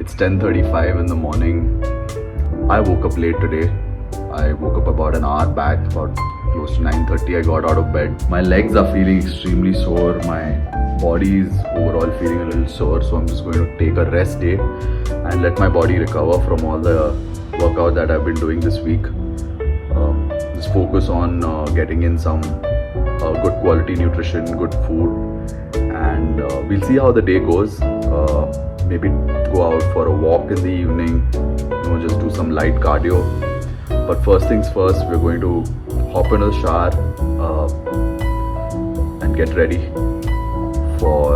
It's 10:35 in the morning. I woke up late today. I woke up about an hour back, about close to 9:30. I got out of bed. My legs are feeling extremely sore. My body is overall feeling a little sore. So I'm just going to take a rest day and let my body recover from all the workout that I've been doing this week. Just focus on getting in some good quality nutrition, good food, and we'll see how the day goes. Maybe go out for a walk in the evening, just do some light cardio. But first things first, we're going to hop into the shower and get ready for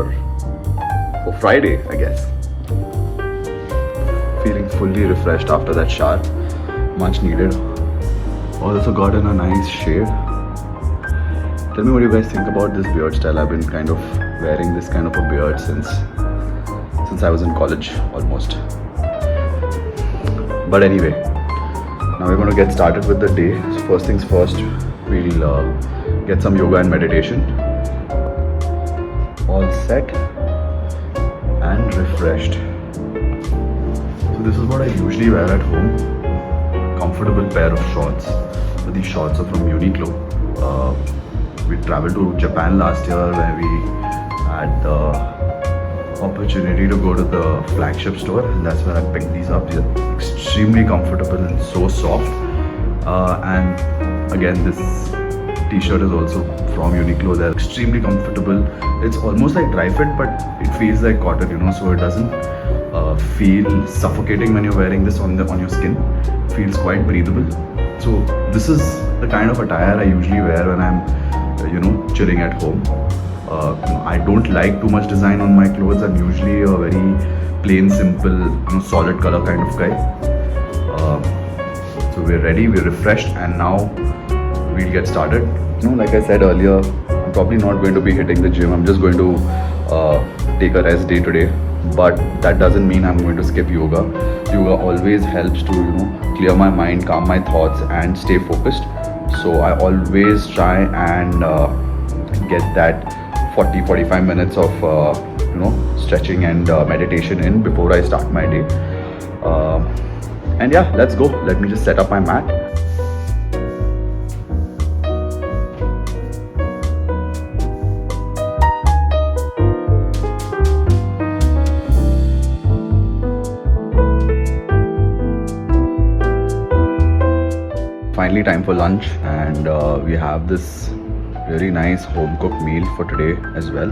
Friday, I guess. Feeling fully refreshed after that shower, much needed. Also got in a nice shave. Tell me what you guys think about this beard style. I've been kind of wearing this kind of a beard since I was in college almost. But anyway, now we're going to get started with the day. So first things first, we'll get some yoga and meditation. All set and refreshed. So this is what I usually wear at home. Comfortable pair of shorts. So these shorts are from Uniqlo. We traveled to Japan last year where we had the opportunity to go to the flagship store, and that's where I picked these up. These are extremely comfortable and so soft. And again, this t-shirt is also from Uniqlo. They're extremely comfortable. It's almost like dry fit, but it feels like cotton, so it doesn't feel suffocating when you're wearing this on your skin. It feels quite breathable. So this is the kind of attire I usually wear when I'm chilling at home. I don't like too much design on my clothes. I'm usually a very plain, simple, solid color kind of guy. So we're ready, we're refreshed, and now we'll get started. Like I said earlier, I'm probably not going to be hitting the gym. I'm just going to take a rest day today. But that doesn't mean I'm going to skip yoga. Yoga always helps to clear my mind, calm my thoughts, and stay focused. So I always try and get that 40-45 minutes of stretching and meditation in before I start my day. And yeah, let's go. Let me just set up my mat. Finally time for lunch, and we have this really nice home cooked meal for today as well.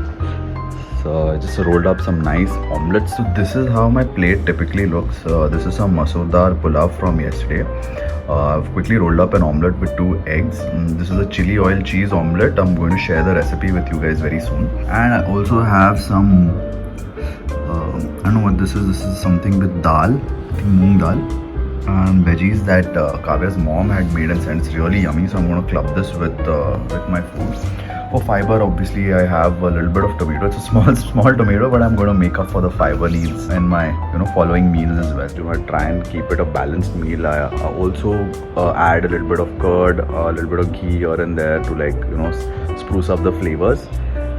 So I just rolled up some nice omelets. So this is how my plate typically looks. This is some masoor dal pulao from yesterday. I've quickly rolled up an omelette with 2 eggs. This is a chili oil cheese omelette. I'm going to share the recipe with you guys very soon. And I also have some I don't know what this is. This is something with dal, I think moong dal, and veggies that Kavya's mom had made and sent. It's really yummy, so I'm going to club this with my food. For fiber, obviously I have a little bit of tomato. It's a small tomato, but I'm going to make up for the fiber needs in my following meals as well. I try and keep it a balanced meal. I also add a little bit of curd, a little bit of ghee here and there to spruce up the flavors.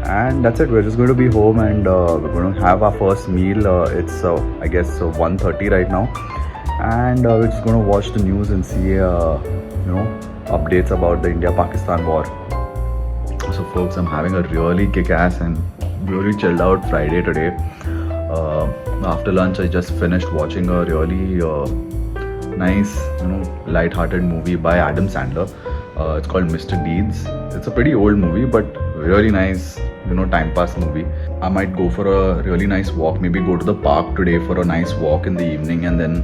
And that's it. We're just going to be home, and we're going to have our first meal. It's I guess 1:30 right now. And we're just going to watch the news and see updates about the India-Pakistan war. So folks, I'm having a really kick-ass and really chilled out Friday today. After lunch, I just finished watching a really nice light-hearted movie by Adam Sandler. It's called Mr. Deeds. It's a pretty old movie, but really nice time pass movie. I might go for a really nice walk, maybe go to the park today for a nice walk in the evening, and then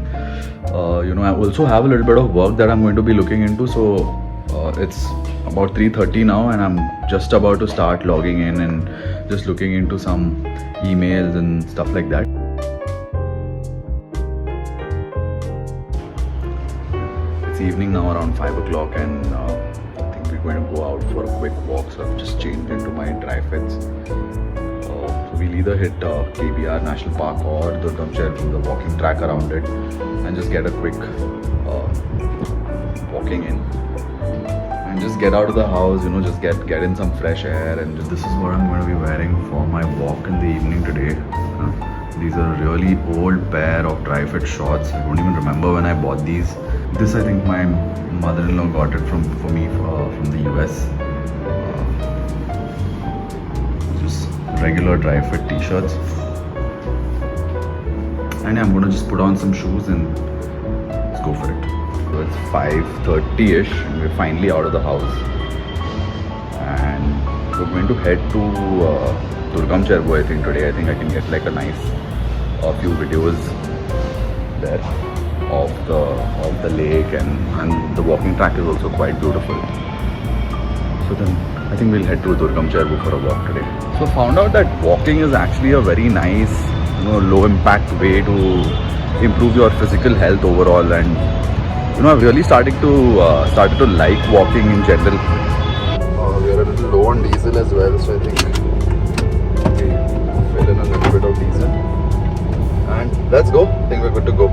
I also have a little bit of work that I'm going to be looking into. So it's about 3:30 now, and I'm just about to start logging in and just looking into some emails and stuff like that. It's evening now, around 5 o'clock, and I think we're going to go out for a quick walk. So I've just changed into my dry fits. We'll either hit KBR National Park or Durgam Shahar, do the walking track around it, and just get a quick walking in, and just get out of the house, just get in some fresh air. And this is what I'm going to be wearing for my walk in the evening today. These are a really old pair of dry fit shorts. I don't even remember when I bought these. This I think my mother-in-law got it for me from the US. Just regular dry fit t-shirts. And yeah, I'm gonna just put on some shoes and let's go for it. So it's 5:30ish and we're finally out of the house. And we're going to head to Durgam Cherbu, I think today. I think I can get like a nice few videos there of the lake, and the walking track is also quite beautiful. So then I think we'll head to Durgam Cherbu for a walk today. So found out that walking is actually a very nice, low impact way to improve your physical health overall, and I've really started to like walking in general. We are a little low on diesel as well, so I think we fill in a little bit of diesel and let's go. I think we're good to go.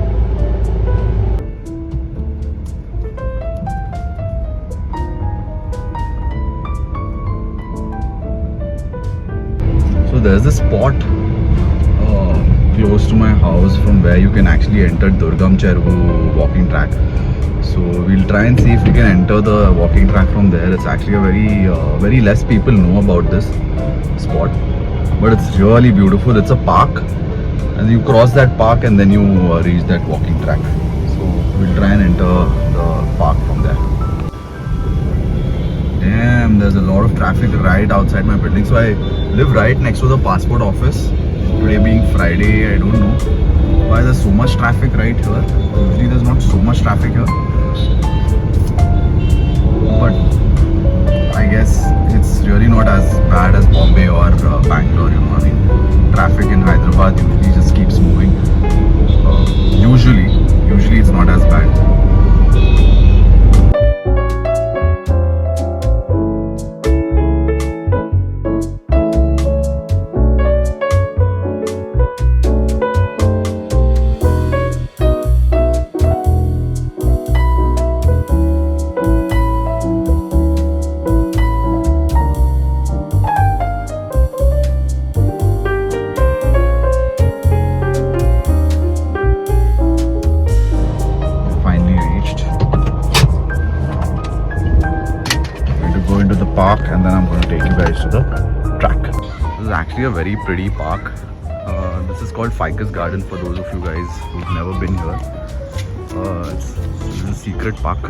So there's this spot close to my house from where you can actually enter Durgam Cherbu walking track. So we'll try and see if we can enter the walking track from there. It's actually a very less people know about this spot, but it's really beautiful. It's a park, and you cross that park and then you reach that walking track. So we'll try and enter the park from there. Damn, there's a lot of traffic right outside my building. So I live right next to the passport office. Today being Friday, I don't know why there's so much traffic right here. Usually there's not so much traffic here, but I guess it's really not as bad as Bombay or Bangalore. I mean, traffic in Hyderabad usually just keeps moving. Usually it's not as bad. Park, and then I'm going to take you guys to the track. This is actually a very pretty park. This is called Ficus Garden for those of you guys who've never been here. It's a secret park.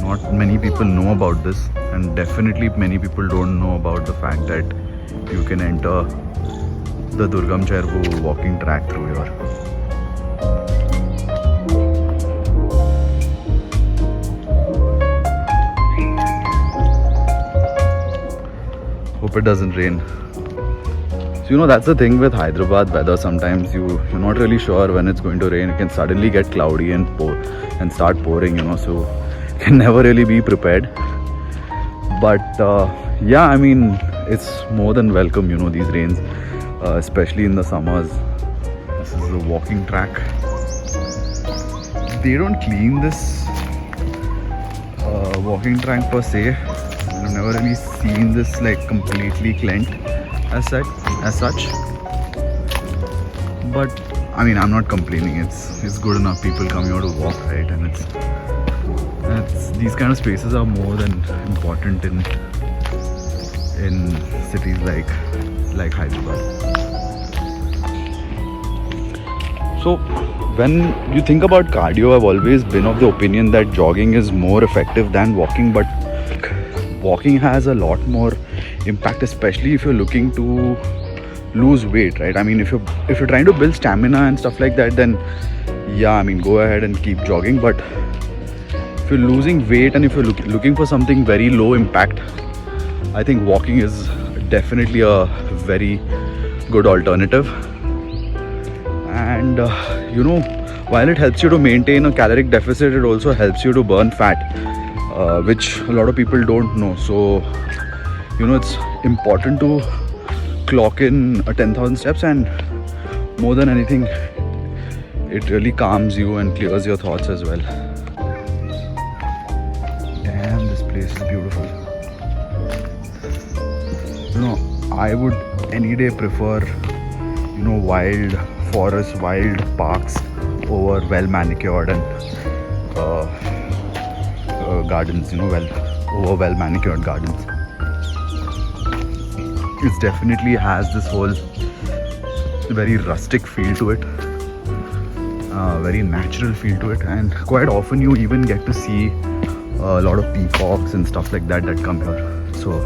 Not many people know about this, and definitely many people don't know about the fact that you can enter the Durgam Cherbu walking track through here. Hope it doesn't rain. So that's the thing with Hyderabad weather. Sometimes you're not really sure when it's going to rain. It can suddenly get cloudy and start pouring, so you can never really be prepared. But yeah, I mean, it's more than welcome, these rains, especially in the summers. This is the walking track. They don't clean this walking track per se. I've never really seen this like completely cleaned as such. But I mean, I'm not complaining. It's good enough. People come here to walk, right? And it's these kind of spaces are more than important in cities like Hyderabad. So when you think about cardio, I've always been of the opinion that jogging is more effective than walking, but walking has a lot more impact, especially if you're looking to lose weight, right? I mean, if you're trying to build stamina and stuff like that, then yeah, I mean, go ahead and keep jogging. But if you're losing weight and if you're looking for something very low impact, I think walking is definitely a very good alternative. And while it helps you to maintain a caloric deficit, it also helps you to burn fat, which a lot of people don't know. So it's important to clock in 10,000 steps, and more than anything, it really calms you and clears your thoughts as well. Damn, this place is beautiful. I would any day prefer wild forests, wild parks over well manicured and gardens, over well manicured gardens. It definitely has this whole very rustic feel to it, very natural feel to it, and quite often you even get to see a lot of peacocks and stuff like that come here. So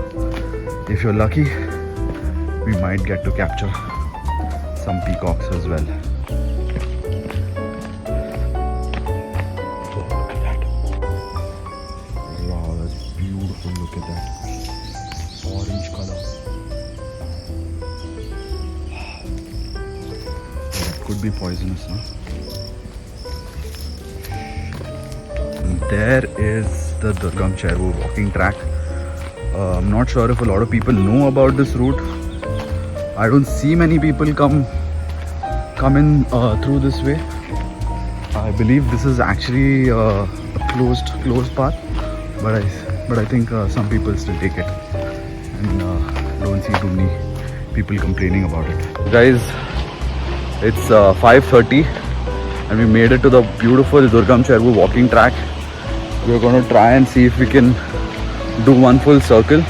if you're lucky, we might get to capture some peacocks as well. Oh, look at that. Wow, that's beautiful. Look at that orange color. That could be poisonous, huh? There is the Durgam Chervu walking track. I'm not sure if a lot of people know about this route. I don't see many people come in through this way. I believe this is actually a closed path, but I think some people still take it, and don't see too many people complaining about it. Guys, it's 5:30 and we made it to the beautiful Durgam Chervu walking track. We're going to try and see if we can do one full circle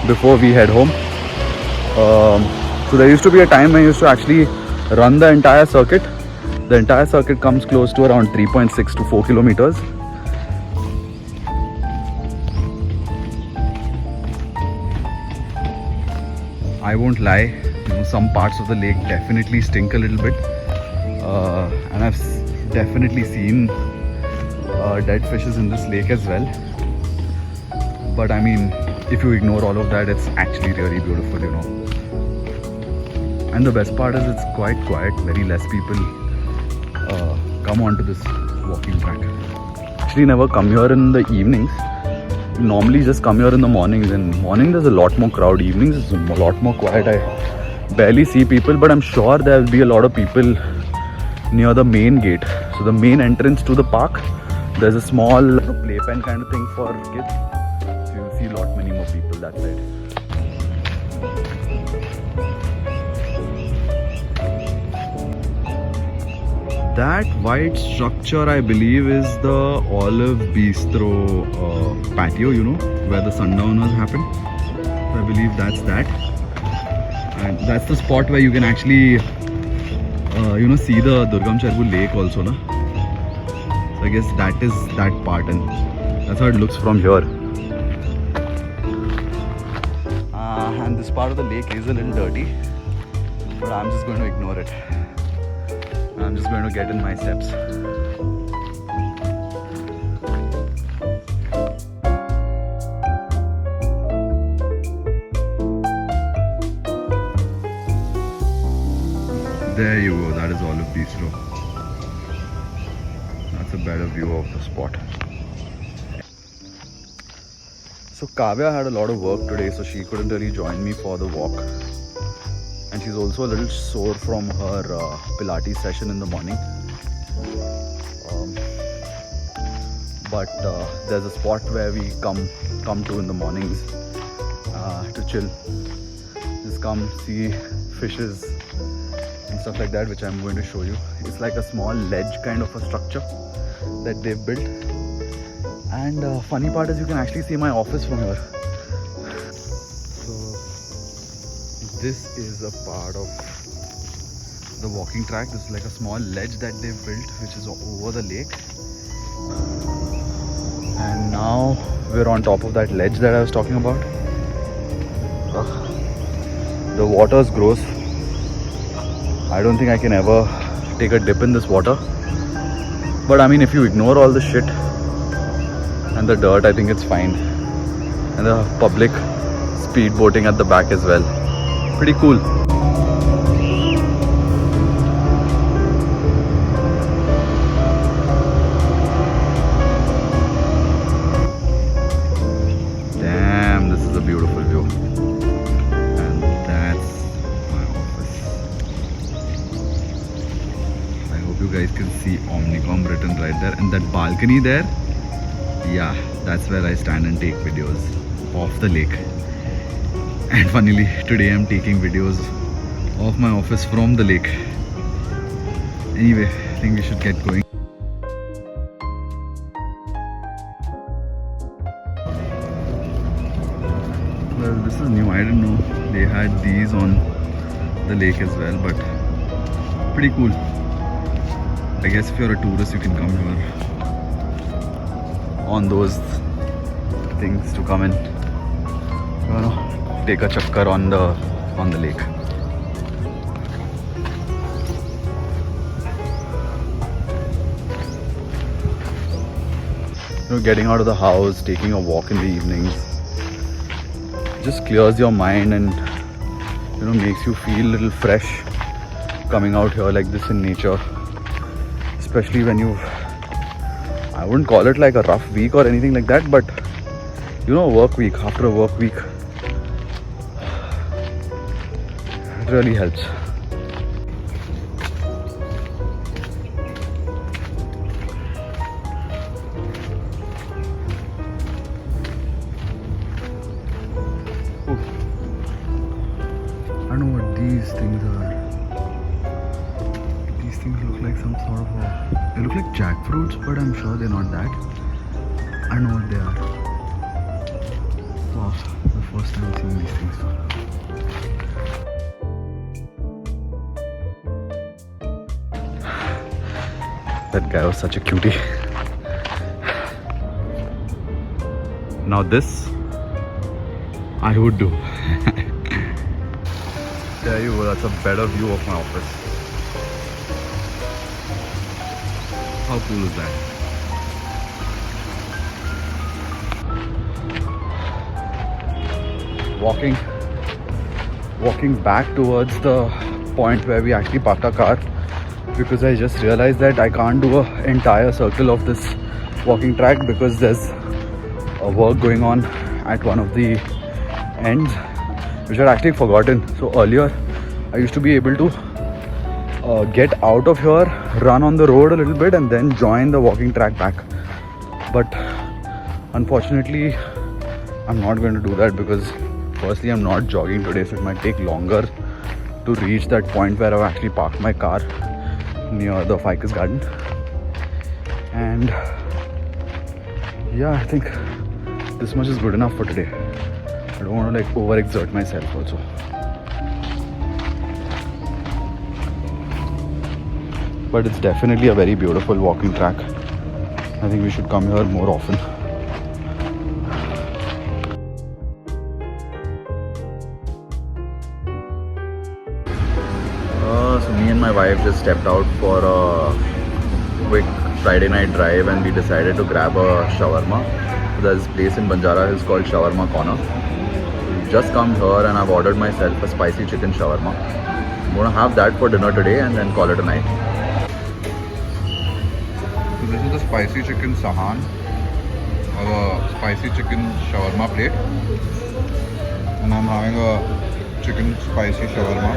before we head home. So there used to be a time when I used to actually run the entire circuit. The entire circuit comes close to around 3.6 to 4 kilometers. I won't lie, some parts of the lake definitely stink a little bit, and I've definitely seen dead fishes in this lake as well. But I mean, if you ignore all of that, it's actually really beautiful, And the best part is it's quite quiet. Very less people come onto this walking track. Actually, never come here in the evenings. Normally just come here in the mornings. In morning there's a lot more crowd. Evenings is a lot more quiet. I barely see people, but I'm sure there will be a lot of people near the main gate. So the main entrance to the park, there's a small playpen kind of thing for kids. So you'll see many more people that side. That white structure, I believe, is the Olive Bistro patio, where the sundowners happen. So I believe that's that. And that's the spot where you can actually, see the Durgam Chervu lake also, na? So I guess that is that part, and that's how it looks from here. And this part of the lake is a little dirty, but I'm just going to ignore it. I'm just going to get in my steps. There you go, that is Olive Bistro. That's a better view of the spot. So Kavya had a lot of work today, so she couldn't really join me for the walk. And she's also a little sore from her Pilates session in the morning. But there's a spot where we come to in the mornings to chill. Just come see fishes and stuff like that, which I'm going to show you. It's like a small ledge kind of a structure that they've built. And funny part is you can actually see my office from here. This is a part of the walking track. This is like a small ledge that they've built, which is over the lake. And now we're on top of that ledge that I was talking about. The water is gross. I don't think I can ever take a dip in this water. But I mean, if you ignore all the shit and the dirt, I think it's fine. And the public speed boating at the back as well. Pretty cool. Damn, this is a beautiful view. And that's my office. I hope you guys can see Omnicom written right there. And that balcony there, yeah, that's where I stand and take videos of the lake. And funnily, today I'm taking videos of my office from the lake. Anyway, I think we should get going. Well, this is new. I didn't know they had these on the lake as well, but pretty cool. I guess if you're a tourist, you can come here on those things to come and, you know, take a chakkar on the lake. You know, getting out of the house, taking a walk in the evenings, just clears your mind and, you know, makes you feel a little fresh coming out here like this in nature. Especially when I wouldn't call it like a rough week or anything like that, but you know, work week, after a work week, it really helps. I don't know what these things are. These things look like some sort of they look like jackfruits, but I'm sure they're not that. I don't know what they are. Wow, the first time seeing these things. That guy was such a cutie. Now this I would do. There you go, that's a better view of my office. How cool is that? Walking back towards the point where we actually parked our car, because I just realized that I can't do an entire circle of this walking track because there's a work going on at one of the ends, which I'd actually forgotten. So earlier I used to be able to get out of here, run on the road a little bit and then join the walking track back. But unfortunately I'm not going to do that because firstly I'm not jogging today, so it might take longer to reach that point where I've actually parked my car near the Ficus Garden. And yeah, I think this much is good enough for today. I don't want to like overexert myself also. But it's definitely a very beautiful walking track. I think we should come here more often. So me and my wife just stepped out for a quick Friday night drive and we decided to grab a shawarma. So there's this place in Banjara Hills called Shawarma Corner. We've just come here and I've ordered myself a spicy chicken shawarma. I'm gonna have that for dinner today and then call it a night. So this is the spicy chicken sahan, or a spicy chicken shawarma plate, and I'm having a chicken spicy shawarma.